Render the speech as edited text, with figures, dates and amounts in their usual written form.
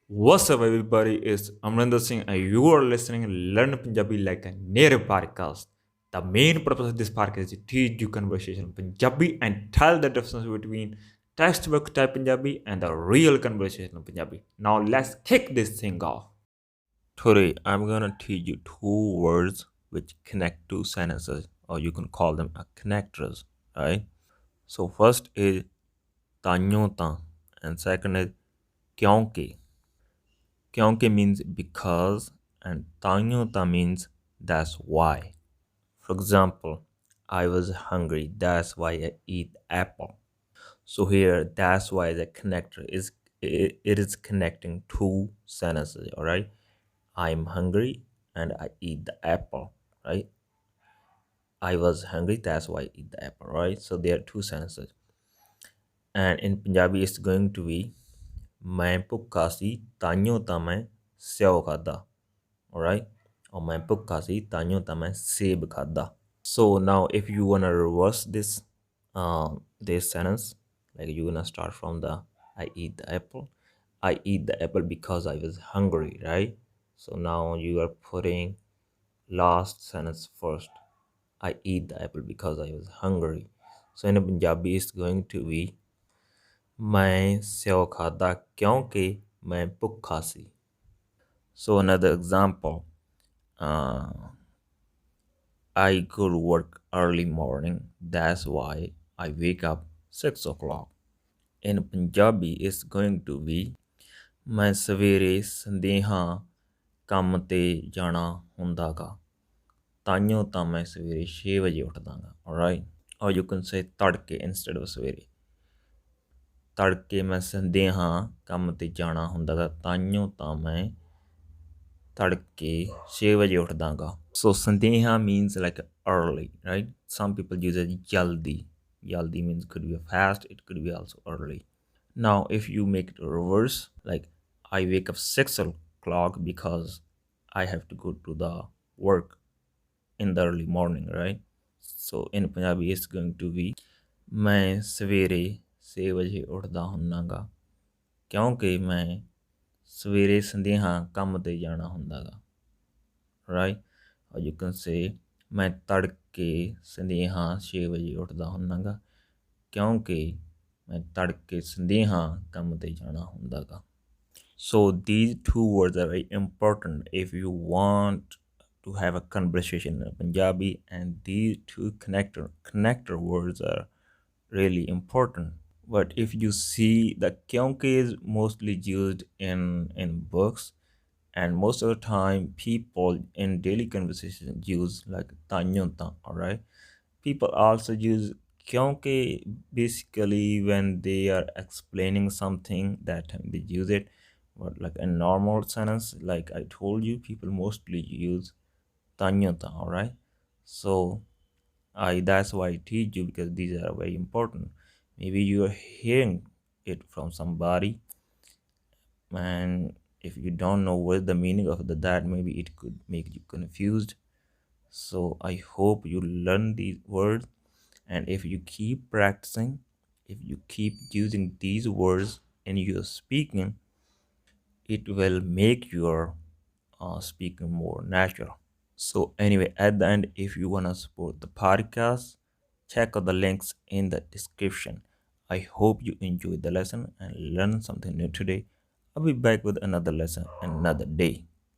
What's up, everybody? It's Amrinder Singh, and you are listening to Learn Punjabi like a native podcast. The main purpose of this podcast is to teach you conversation in Punjabi and tell the difference between textbook type Punjabi and the real conversation in Punjabi. Now, let's kick this thing off. Today, I'm gonna teach you two words which connect two sentences, or you can call them a connectors, right? So, first is tanyio ta, and second is kionkay. Kyonkay means because, and tanyota means that's why. For example, I was hungry, that's why I eat apple. So here, that's why the connector is it is connecting two sentences. All right, I'm hungry and I eat the apple. Right, I was hungry, that's why I eat the apple. Right, so there are two sentences, and in Punjabi it's going to be मैं भुक्खा सी ताइयों ਤਾਂ मैं स्यौ खादा. All right, or मैं भुक्खा सी ताइयों ਤਾਂ मैं सेब खादा. So now if you want to reverse this sentence, like you're gonna start from the I eat the apple. I eat the apple because I was hungry, right? So now you are putting last sentence first. I eat the apple because I was hungry. So in Punjabi it's going to be मैं save खाता क्योंकि मैं भुक्खा सी. So another example, uh, I go to work early morning. That's why I wake up 6 o'clock. In Punjabi, it's going to be मैं ਸਵੇਰੇ ਸੰਦੇਹਾ ਕੰਮ ਤੇ ਜਾਣਾ ਹੁੰਦਾ ਗਾ ਤਾਈਓ ਤਾਂ ਮੈਂ ਸਵੇਰੇ 6 ਵਜੇ ਉੱਠਦਾ ਗਾ. Alright, or you can say ਤੜਕੇ instead of ਸਵੇਰੇ. ਤੜਕੇ ਮੈਂ ਸੰਦੇਹਾ ਕੰਮ ਤੇ ਜਾਣਾ ਹੁੰਦਾ ਗਾ ਤਾਈਓ ਤਾਂ ਮੈਂ ਤੜਕੇ 6 ਵਜੇ ਉੱਠਦਾ ਗਾ. So sandeha means like early, right? Some people use it jaldi. Jaldi means could be fast, it could be also early. Now if you make it reverse, like I wake up 6 o'clock because I have to go to the work in the early morning, right? So in Punjabi it's going to be मैं सवेरे 6 ਵਜੇ ਉੱਠਦਾ ਹੁੰਨਾ ਗਾ ਕਿਉਂਕਿ ਮੈਂ ਸਵੇਰੇ ਸੰਦੇਹਾ ਕੰਮ ਤੇ ਜਾਣਾ ਹੁੰਦਾ ਗਾ. Right, or you can say मैं तड़के संदेहा 6 ਵਜੇ ਉੱਠਦਾ ਹੁੰਨਾ ਗਾ ਕਿਉਂਕਿ ਮੈਂ ਤੜਕੇ ਸੰਦੇਹਾ ਕੰਮ ਤੇ ਜਾਣਾ ਹੁੰਦਾ ਗਾ. So these two words are very important if you want to have a conversation in Punjabi, and these two connector words are really important. But if you see, the kionkay is mostly used in books, and most of the time people in daily conversation use like tanyota. All right, people also use kyonkay basically when they are explaining something, that time they use it. But like a normal sentence, like I told you, people mostly use tanyota. All right, so that's why I teach you, because these are very important. Maybe you are hearing it from somebody, and if you don't know what the meaning of that, maybe it could make you confused. So I hope you learn these words, and if you keep practicing, if you keep using these words in your speaking, it will make your speaking more natural. So anyway, at the end, if you want to support the podcast, check out the links in the description. I hope you enjoyed the lesson and learned something new today. I'll be back with another lesson another day.